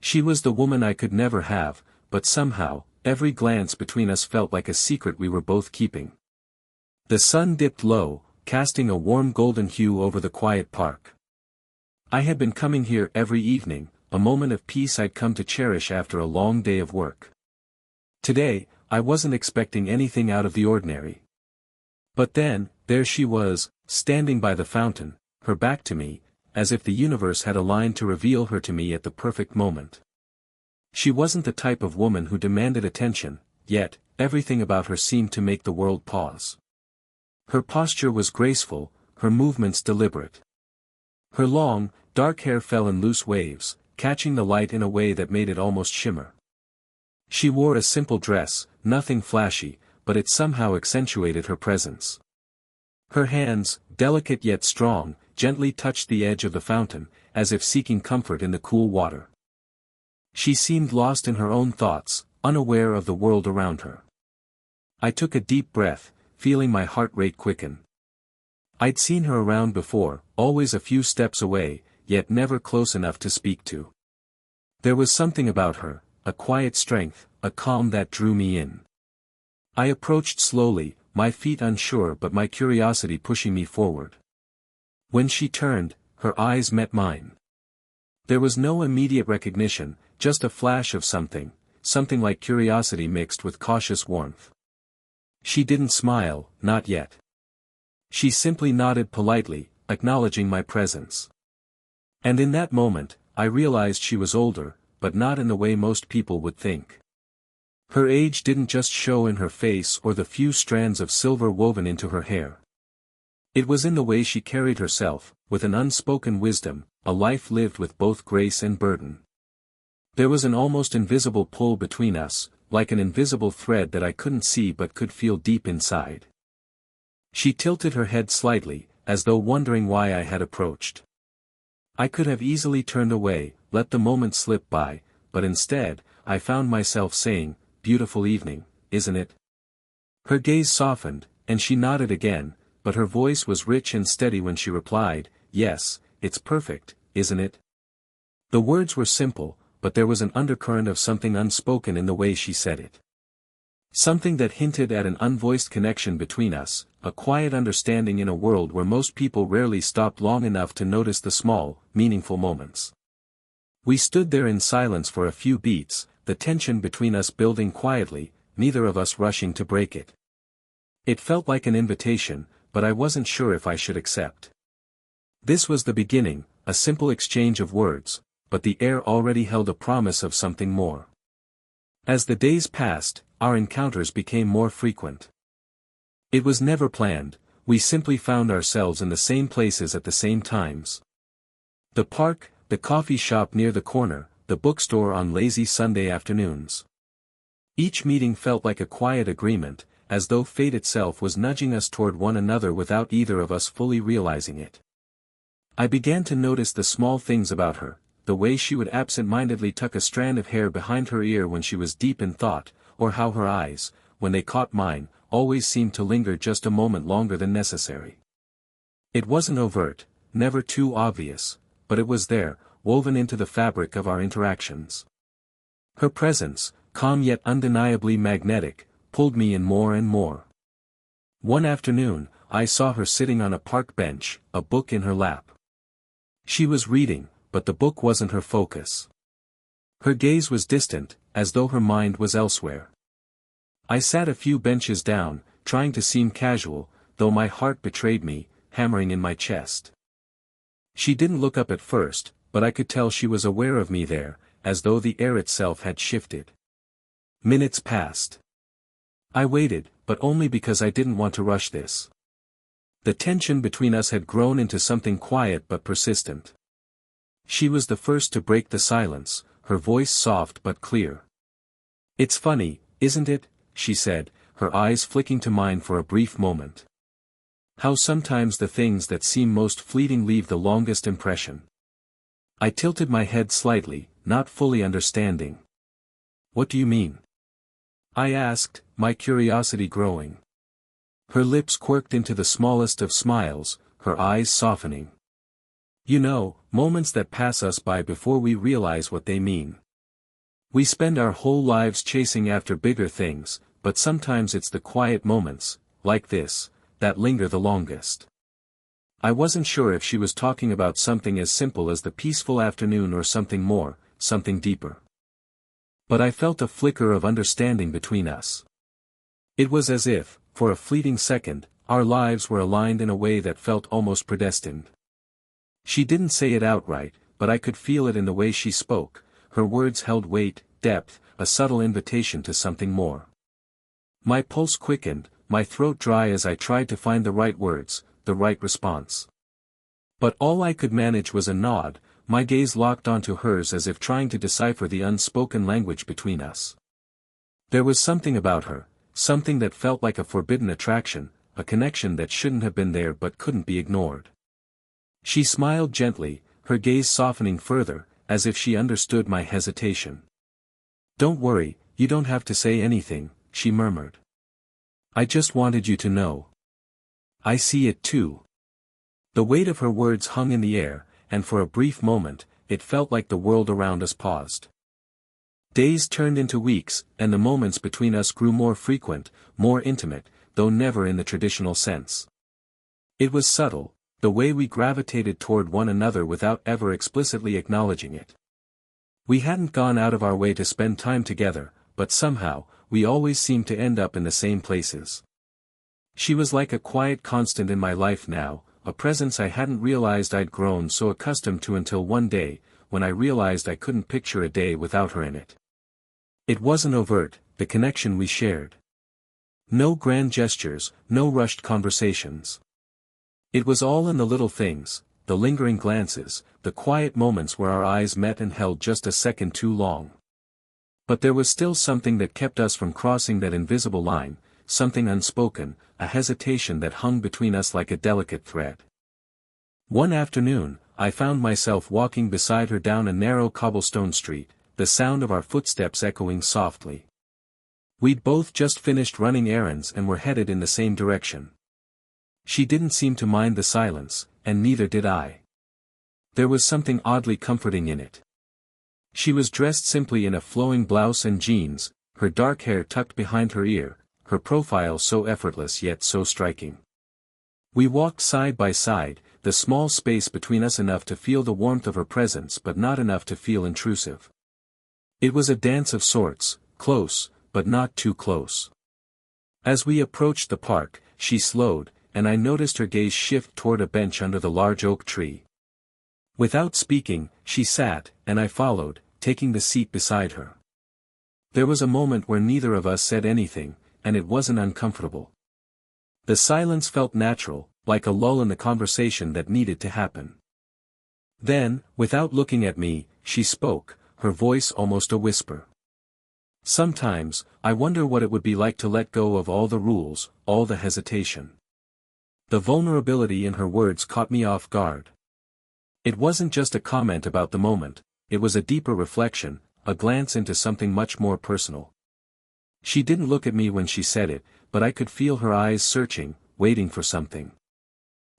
She was the woman I could never have, but somehow, every glance between us felt like a secret we were both keeping. The sun dipped low, casting a warm golden hue over the quiet park. I had been coming here every evening, a moment of peace I'd come to cherish after a long day of work. Today, I wasn't expecting anything out of the ordinary. But then, there she was, standing by the fountain, her back to me, as if the universe had aligned to reveal her to me at the perfect moment. She wasn't the type of woman who demanded attention, yet, everything about her seemed to make the world pause. Her posture was graceful, her movements deliberate. Her long, dark hair fell in loose waves, catching the light in a way that made it almost shimmer. She wore a simple dress, nothing flashy, but it somehow accentuated her presence. Her hands, delicate yet strong, gently touched the edge of the fountain, as if seeking comfort in the cool water. She seemed lost in her own thoughts, unaware of the world around her. I took a deep breath, feeling my heart rate quicken. I'd seen her around before, always a few steps away, yet never close enough to speak to. There was something about her, a quiet strength, a calm that drew me in. I approached slowly, my feet unsure but my curiosity pushing me forward. When she turned, her eyes met mine. There was no immediate recognition, just a flash of something like curiosity mixed with cautious warmth. She didn't smile, not yet. She simply nodded politely, acknowledging my presence. And in that moment, I realized she was older, but not in the way most people would think. Her age didn't just show in her face or the few strands of silver woven into her hair. It was in the way she carried herself, with an unspoken wisdom, a life lived with both grace and burden. There was an almost invisible pull between us, like an invisible thread that I couldn't see but could feel deep inside. She tilted her head slightly, as though wondering why I had approached. I could have easily turned away, let the moment slip by, but instead, I found myself saying, "Beautiful evening, isn't it?" Her gaze softened, and she nodded again, but her voice was rich and steady when she replied, "Yes, it's perfect, isn't it?" The words were simple, but there was an undercurrent of something unspoken in the way she said it. Something that hinted at an unvoiced connection between us, a quiet understanding in a world where most people rarely stopped long enough to notice the small, meaningful moments. We stood there in silence for a few beats, the tension between us building quietly, neither of us rushing to break it. It felt like an invitation, but I wasn't sure if I should accept. This was the beginning, a simple exchange of words, but the air already held a promise of something more. As the days passed, our encounters became more frequent. It was never planned, we simply found ourselves in the same places at the same times. The park, the coffee shop near the corner, the bookstore on lazy Sunday afternoons. Each meeting felt like a quiet agreement, as though fate itself was nudging us toward one another without either of us fully realizing it. I began to notice the small things about her, the way she would absent-mindedly tuck a strand of hair behind her ear when she was deep in thought, or how her eyes, when they caught mine, always seemed to linger just a moment longer than necessary. It wasn't overt, never too obvious, but it was there, woven into the fabric of our interactions. Her presence, calm yet undeniably magnetic, pulled me in more and more. One afternoon, I saw her sitting on a park bench, a book in her lap. She was reading, but the book wasn't her focus. Her gaze was distant, as though her mind was elsewhere. I sat a few benches down, trying to seem casual, though my heart betrayed me, hammering in my chest. She didn't look up at first, but I could tell she was aware of me there, as though the air itself had shifted. Minutes passed. I waited, but only because I didn't want to rush this. The tension between us had grown into something quiet but persistent. She was the first to break the silence, her voice soft but clear. "It's funny, isn't it?" she said, her eyes flicking to mine for a brief moment. "How sometimes the things that seem most fleeting leave the longest impression." I tilted my head slightly, not fully understanding. "What do you mean?" I asked, my curiosity growing. Her lips quirked into the smallest of smiles, her eyes softening. "You know, moments that pass us by before we realize what they mean." We spend our whole lives chasing after bigger things, but sometimes it's the quiet moments, like this, that linger the longest. I wasn't sure if she was talking about something as simple as the peaceful afternoon or something more, something deeper. But I felt a flicker of understanding between us. It was as if, for a fleeting second, our lives were aligned in a way that felt almost predestined. She didn't say it outright, but I could feel it in the way she spoke. Her words held weight, depth, a subtle invitation to something more. My pulse quickened, my throat dry as I tried to find the right words, the right response. But all I could manage was a nod, my gaze locked onto hers as if trying to decipher the unspoken language between us. There was something about her, something that felt like a forbidden attraction, a connection that shouldn't have been there but couldn't be ignored. She smiled gently, her gaze softening further, as if she understood my hesitation. "Don't worry, you don't have to say anything," she murmured. "I just wanted you to know. I see it too." The weight of her words hung in the air, and for a brief moment, it felt like the world around us paused. Days turned into weeks, and the moments between us grew more frequent, more intimate, though never in the traditional sense. It was subtle, the way we gravitated toward one another without ever explicitly acknowledging it. We hadn't gone out of our way to spend time together, but somehow, we always seemed to end up in the same places. She was like a quiet constant in my life now, a presence I hadn't realized I'd grown so accustomed to until one day, when I realized I couldn't picture a day without her in it. It wasn't overt, the connection we shared. No grand gestures, no rushed conversations. It was all in the little things, the lingering glances, the quiet moments where our eyes met and held just a second too long. But there was still something that kept us from crossing that invisible line, something unspoken, a hesitation that hung between us like a delicate thread. One afternoon, I found myself walking beside her down a narrow cobblestone street, the sound of our footsteps echoing softly. We'd both just finished running errands and were headed in the same direction. She didn't seem to mind the silence, and neither did I. There was something oddly comforting in it. She was dressed simply in a flowing blouse and jeans, her dark hair tucked behind her ear, her profile so effortless yet so striking. We walked side by side, the small space between us enough to feel the warmth of her presence but not enough to feel intrusive. It was a dance of sorts, close, but not too close. As we approached the park, she slowed, and I noticed her gaze shift toward a bench under the large oak tree. Without speaking, she sat, and I followed, taking the seat beside her. There was a moment where neither of us said anything, and it wasn't uncomfortable. The silence felt natural, like a lull in the conversation that needed to happen. Then, without looking at me, she spoke, her voice almost a whisper. "Sometimes, I wonder what it would be like to let go of all the rules, all the hesitation." The vulnerability in her words caught me off guard. It wasn't just a comment about the moment, it was a deeper reflection, a glance into something much more personal. She didn't look at me when she said it, but I could feel her eyes searching, waiting for something.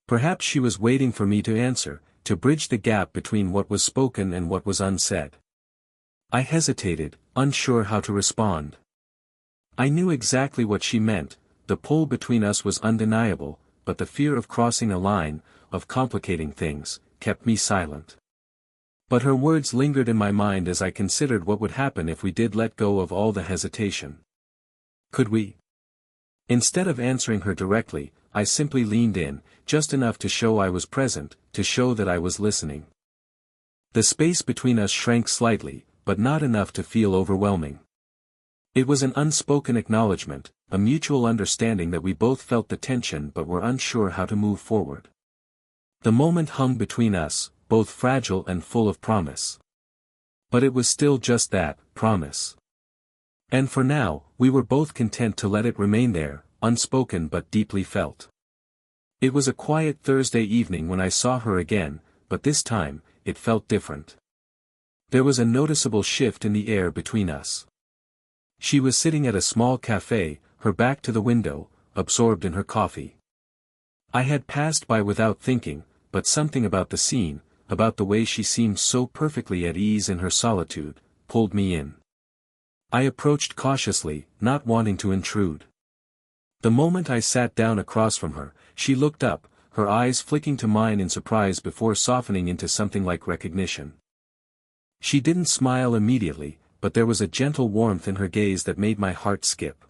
Perhaps she was waiting for me to answer, to bridge the gap between what was spoken and what was unsaid. I hesitated, unsure how to respond. I knew exactly what she meant, the pull between us was undeniable, but the fear of crossing a line, of complicating things, kept me silent. But her words lingered in my mind as I considered what would happen if we did let go of all the hesitation. Could we? Instead of answering her directly, I simply leaned in, just enough to show I was present, to show that I was listening. The space between us shrank slightly, but not enough to feel overwhelming. It was an unspoken acknowledgement, a mutual understanding that we both felt the tension but were unsure how to move forward. The moment hung between us, both fragile and full of promise. But it was still just that, promise. And for now, we were both content to let it remain there, unspoken but deeply felt. It was a quiet Thursday evening when I saw her again, but this time, it felt different. There was a noticeable shift in the air between us. She was sitting at a small cafe, her back to the window, absorbed in her coffee. I had passed by without thinking, but something about the scene, about the way she seemed so perfectly at ease in her solitude, pulled me in. I approached cautiously, not wanting to intrude. The moment I sat down across from her, she looked up, her eyes flicking to mine in surprise before softening into something like recognition. She didn't smile immediately, but there was a gentle warmth in her gaze that made my heart skip.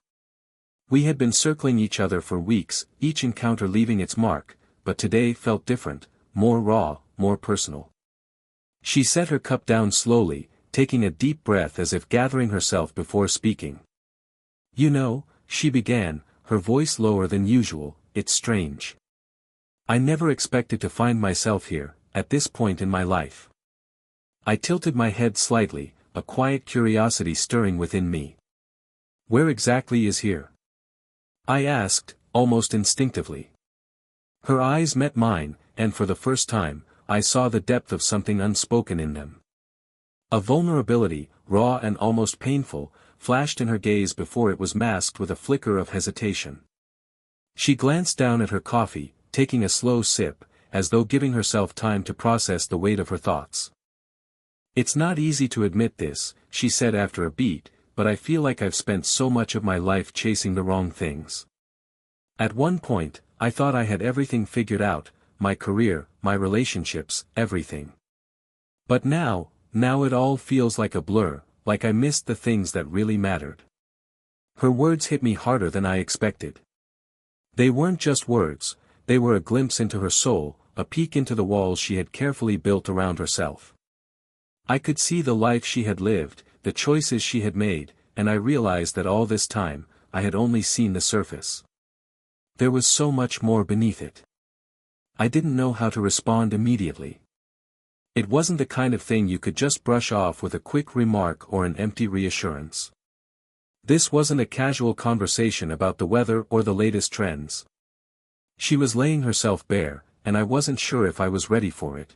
We had been circling each other for weeks, each encounter leaving its mark, but today felt different, more raw, more personal. She set her cup down slowly, taking a deep breath as if gathering herself before speaking. "You know," she began, her voice lower than usual, "it's strange. I never expected to find myself here, at this point in my life." I tilted my head slightly, a quiet curiosity stirring within me. "Where exactly is here?" I asked, almost instinctively. Her eyes met mine, and for the first time, I saw the depth of something unspoken in them. A vulnerability, raw and almost painful, flashed in her gaze before it was masked with a flicker of hesitation. She glanced down at her coffee, taking a slow sip, as though giving herself time to process the weight of her thoughts. "It's not easy to admit this," she said after a beat, "but I feel like I've spent so much of my life chasing the wrong things. At one point, I thought I had everything figured out, my career, my relationships, everything. But now it all feels like a blur, like I missed the things that really mattered." Her words hit me harder than I expected. They weren't just words, they were a glimpse into her soul, a peek into the walls she had carefully built around herself. I could see the life she had lived, the choices she had made, and I realized that all this time, I had only seen the surface. There was so much more beneath it. I didn't know how to respond immediately. It wasn't the kind of thing you could just brush off with a quick remark or an empty reassurance. This wasn't a casual conversation about the weather or the latest trends. She was laying herself bare, and I wasn't sure if I was ready for it.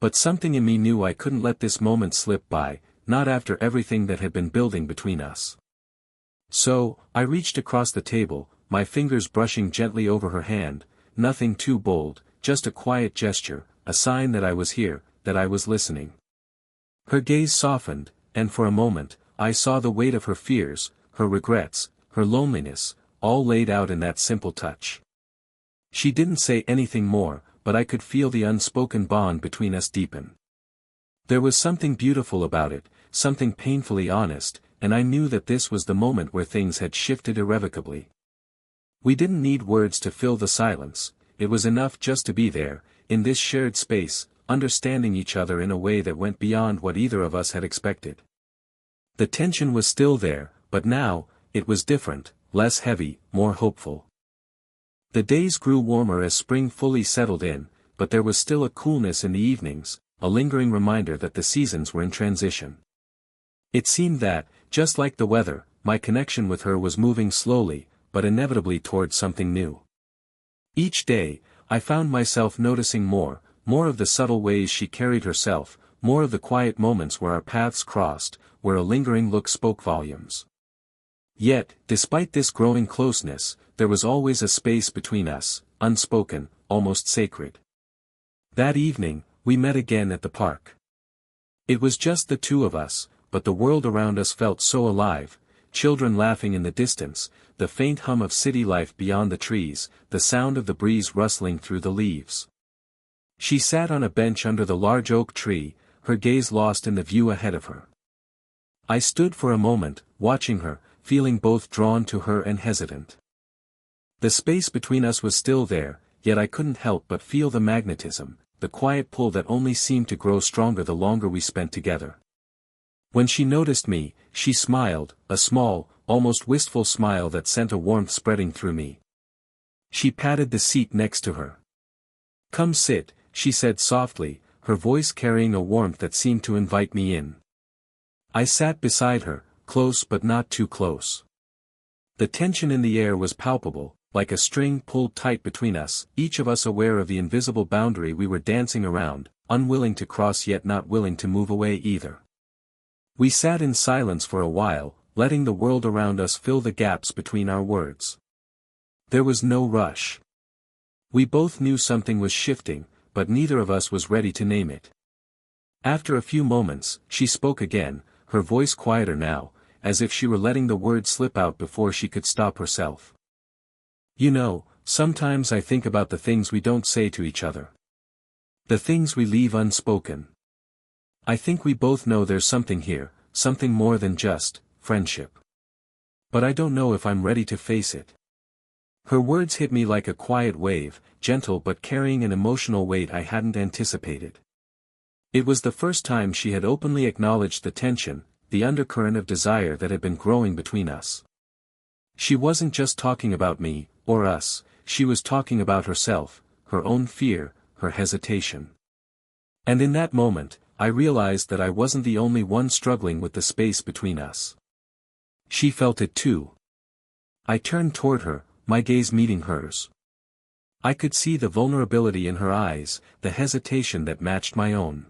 But something in me knew I couldn't let this moment slip by, not after everything that had been building between us. So, I reached across the table, my fingers brushing gently over her hand, nothing too bold, just a quiet gesture, a sign that I was here, that I was listening. Her gaze softened, and for a moment, I saw the weight of her fears, her regrets, her loneliness, all laid out in that simple touch. She didn't say anything more, but I could feel the unspoken bond between us deepen. There was something beautiful about it, something painfully honest, and I knew that this was the moment where things had shifted irrevocably. We didn't need words to fill the silence, it was enough just to be there, in this shared space, understanding each other in a way that went beyond what either of us had expected. The tension was still there, but now, it was different, less heavy, more hopeful. The days grew warmer as spring fully settled in, but there was still a coolness in the evenings, a lingering reminder that the seasons were in transition. It seemed that, just like the weather, my connection with her was moving slowly, but inevitably towards something new. Each day, I found myself noticing more of the subtle ways she carried herself, more of the quiet moments where our paths crossed, where a lingering look spoke volumes. Yet, despite this growing closeness, there was always a space between us, unspoken, almost sacred. That evening, we met again at the park. It was just the two of us, but the world around us felt so alive, children laughing in the distance, the faint hum of city life beyond the trees, the sound of the breeze rustling through the leaves. She sat on a bench under the large oak tree, her gaze lost in the view ahead of her. I stood for a moment, watching her, feeling both drawn to her and hesitant. The space between us was still there, yet I couldn't help but feel the magnetism, the quiet pull that only seemed to grow stronger the longer we spent together. When she noticed me, she smiled, a small, almost wistful smile that sent a warmth spreading through me. She patted the seat next to her. "Come sit," she said softly, her voice carrying a warmth that seemed to invite me in. I sat beside her, close but not too close. The tension in the air was palpable, like a string pulled tight between us, each of us aware of the invisible boundary we were dancing around, unwilling to cross yet not willing to move away either. We sat in silence for a while, letting the world around us fill the gaps between our words. There was no rush. We both knew something was shifting, but neither of us was ready to name it. After a few moments, she spoke again, her voice quieter now, as if she were letting the word slip out before she could stop herself. You know, sometimes I think about the things we don't say to each other. The things we leave unspoken. I think we both know there's something here, something more than just friendship. But I don't know if I'm ready to face it. Her words hit me like a quiet wave, gentle but carrying an emotional weight I hadn't anticipated. It was the first time she had openly acknowledged the tension, the undercurrent of desire that had been growing between us. She wasn't just talking about me, or us, she was talking about herself, her own fear, her hesitation. And in that moment, I realized that I wasn't the only one struggling with the space between us. She felt it too. I turned toward her, my gaze meeting hers. I could see the vulnerability in her eyes, the hesitation that matched my own.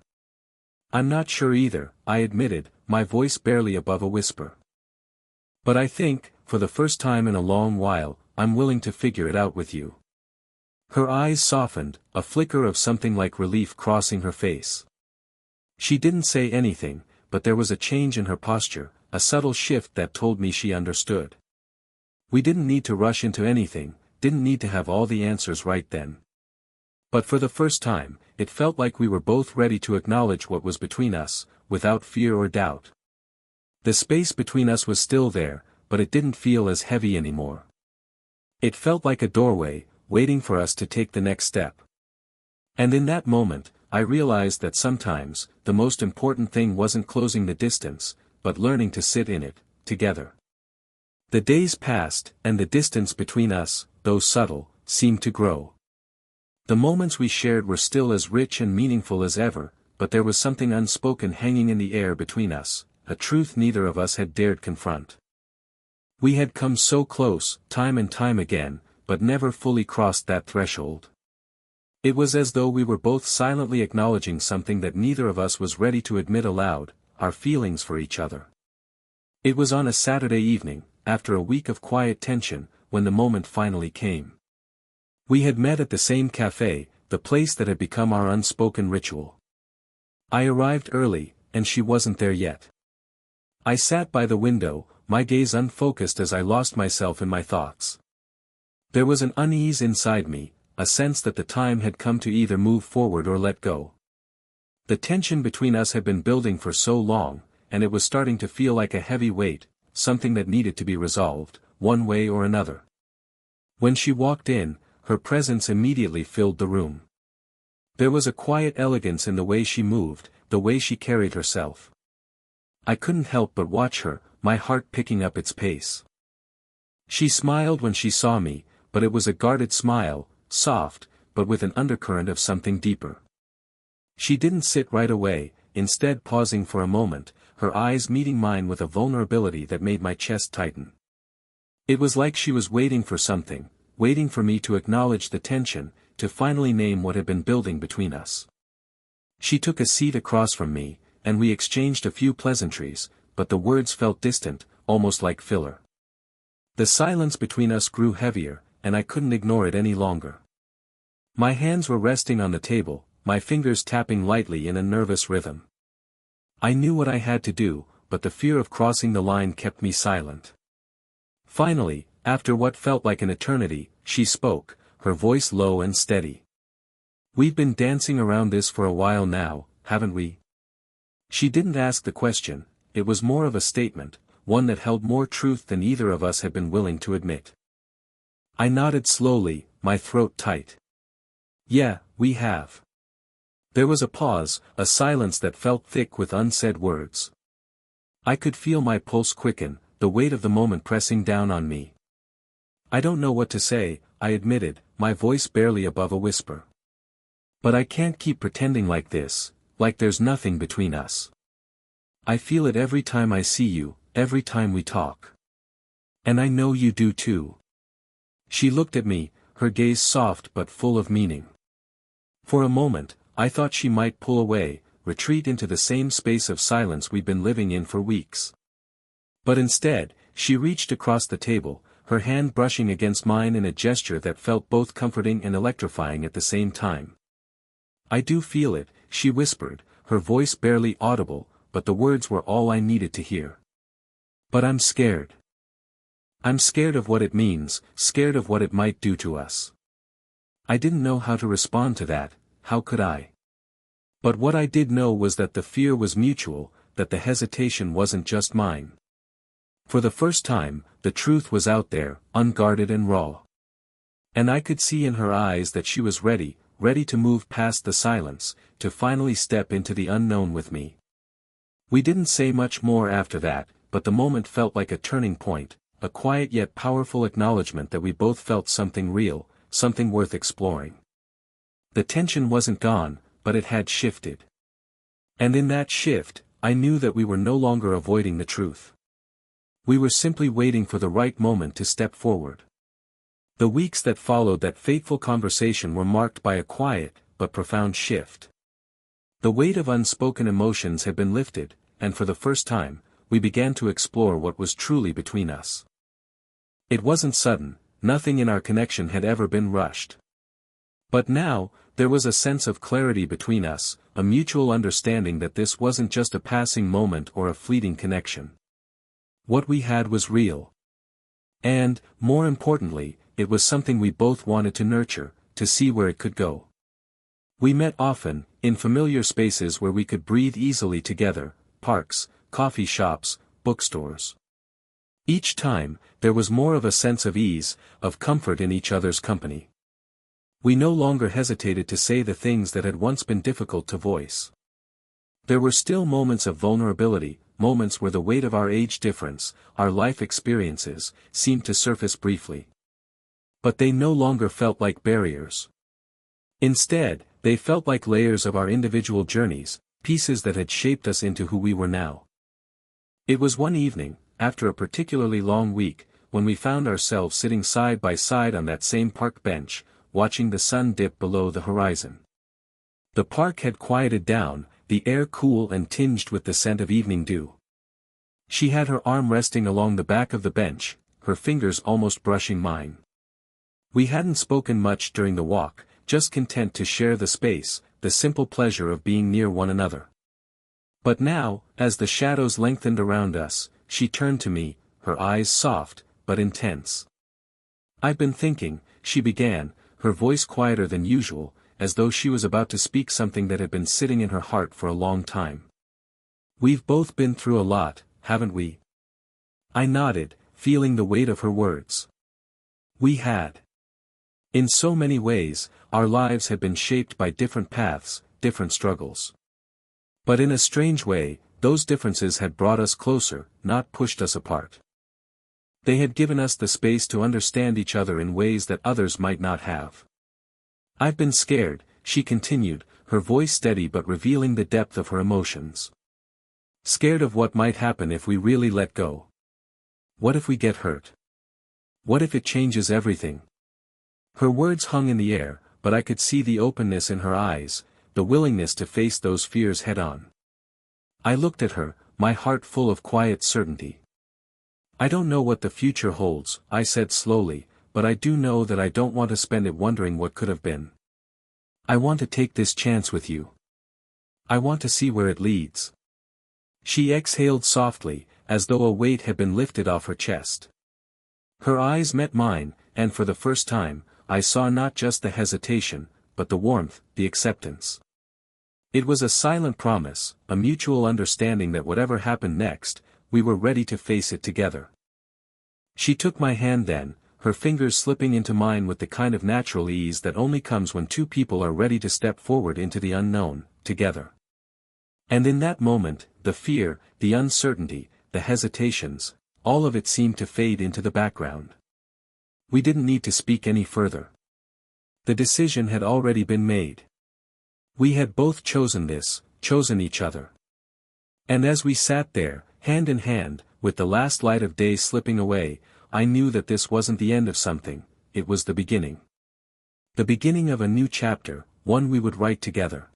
I'm not sure either, I admitted, my voice barely above a whisper. But I think, for the first time in a long while, I'm willing to figure it out with you. Her eyes softened, a flicker of something like relief crossing her face. She didn't say anything, but there was a change in her posture, a subtle shift that told me she understood. We didn't need to rush into anything, didn't need to have all the answers right then. But for the first time, it felt like we were both ready to acknowledge what was between us, without fear or doubt. The space between us was still there, but it didn't feel as heavy anymore. It felt like a doorway, waiting for us to take the next step. And in that moment, I realized that sometimes, the most important thing wasn't closing the distance, but learning to sit in it, together. The days passed, and the distance between us, though subtle, seemed to grow. The moments we shared were still as rich and meaningful as ever, but there was something unspoken hanging in the air between us, a truth neither of us had dared confront. We had come so close, time and time again, but never fully crossed that threshold. It was as though we were both silently acknowledging something that neither of us was ready to admit aloud, our feelings for each other. It was on a Saturday evening, after a week of quiet tension, when the moment finally came. We had met at the same cafe, the place that had become our unspoken ritual. I arrived early, and she wasn't there yet. I sat by the window, my gaze unfocused as I lost myself in my thoughts. There was an unease inside me, a sense that the time had come to either move forward or let go. The tension between us had been building for so long, and it was starting to feel like a heavy weight, something that needed to be resolved, one way or another. When she walked in, her presence immediately filled the room. There was a quiet elegance in the way she moved, the way she carried herself. I couldn't help but watch her, my heart picking up its pace. She smiled when she saw me, but it was a guarded smile, soft, but with an undercurrent of something deeper. She didn't sit right away, instead pausing for a moment, her eyes meeting mine with a vulnerability that made my chest tighten. It was like she was waiting for something, waiting for me to acknowledge the tension, to finally name what had been building between us. She took a seat across from me, and we exchanged a few pleasantries, but the words felt distant, almost like filler. The silence between us grew heavier, and I couldn't ignore it any longer. My hands were resting on the table, my fingers tapping lightly in a nervous rhythm. I knew what I had to do, but the fear of crossing the line kept me silent. Finally, after what felt like an eternity, she spoke, her voice low and steady. "We've been dancing around this for a while now, haven't we?" She didn't ask the question, it was more of a statement, one that held more truth than either of us had been willing to admit. I nodded slowly, my throat tight. "Yeah, we have." There was a pause, a silence that felt thick with unsaid words. I could feel my pulse quicken, the weight of the moment pressing down on me. "I don't know what to say," I admitted, my voice barely above a whisper. "But I can't keep pretending like this, like there's nothing between us. I feel it every time I see you, every time we talk. And I know you do too." She looked at me, her gaze soft but full of meaning. For a moment, I thought she might pull away, retreat into the same space of silence we'd been living in for weeks. But instead, she reached across the table, her hand brushing against mine in a gesture that felt both comforting and electrifying at the same time. "I do feel it," she whispered, her voice barely audible, but the words were all I needed to hear. But I'm scared. I'm scared of what it means, scared of what it might do to us. I didn't know how to respond to that, how could I? But what I did know was that the fear was mutual, that the hesitation wasn't just mine. For the first time, the truth was out there, unguarded and raw. And I could see in her eyes that she was ready to move past the silence, to finally step into the unknown with me. We didn't say much more after that, but the moment felt like a turning point, a quiet yet powerful acknowledgement that we both felt something real, something worth exploring. The tension wasn't gone, but it had shifted. And in that shift, I knew that we were no longer avoiding the truth. We were simply waiting for the right moment to step forward. The weeks that followed that fateful conversation were marked by a quiet, but profound shift. The weight of unspoken emotions had been lifted, and for the first time, we began to explore what was truly between us. It wasn't sudden, nothing in our connection had ever been rushed. But now, there was a sense of clarity between us, a mutual understanding that this wasn't just a passing moment or a fleeting connection. What we had was real. And, more importantly, it was something we both wanted to nurture, to see where it could go. We met often, in familiar spaces where we could breathe easily together, parks, coffee shops, bookstores. Each time, there was more of a sense of ease, of comfort in each other's company. We no longer hesitated to say the things that had once been difficult to voice. There were still moments of vulnerability, moments where the weight of our age difference, our life experiences, seemed to surface briefly. But they no longer felt like barriers. Instead, they felt like layers of our individual journeys, pieces that had shaped us into who we were now. It was one evening, after a particularly long week, when we found ourselves sitting side by side on that same park bench, watching the sun dip below the horizon. The park had quieted down, the air cool and tinged with the scent of evening dew. She had her arm resting along the back of the bench, her fingers almost brushing mine. We hadn't spoken much during the walk, just content to share the space, the simple pleasure of being near one another. But now, as the shadows lengthened around us, she turned to me, her eyes soft, but intense. "I've been thinking," she began, her voice quieter than usual, as though she was about to speak something that had been sitting in her heart for a long time. "We've both been through a lot, haven't we?" I nodded, feeling the weight of her words. We had. In so many ways, our lives had been shaped by different paths, different struggles. But in a strange way, those differences had brought us closer, not pushed us apart. They had given us the space to understand each other in ways that others might not have. "I've been scared," she continued, her voice steady but revealing the depth of her emotions. "Scared of what might happen if we really let go. What if we get hurt? What if it changes everything?" Her words hung in the air, but I could see the openness in her eyes, the willingness to face those fears head-on. I looked at her, my heart full of quiet certainty. "I don't know what the future holds," I said slowly, "but I do know that I don't want to spend it wondering what could have been. I want to take this chance with you. I want to see where it leads." She exhaled softly, as though a weight had been lifted off her chest. Her eyes met mine, and for the first time, I saw not just the hesitation, but the warmth, the acceptance. It was a silent promise, a mutual understanding that whatever happened next, we were ready to face it together. She took my hand then, her fingers slipping into mine with the kind of natural ease that only comes when two people are ready to step forward into the unknown, together. And in that moment, the fear, the uncertainty, the hesitations, all of it seemed to fade into the background. We didn't need to speak any further. The decision had already been made. We had both chosen this, chosen each other. And as we sat there, hand in hand, with the last light of day slipping away, I knew that this wasn't the end of something, it was the beginning. The beginning of a new chapter, one we would write together.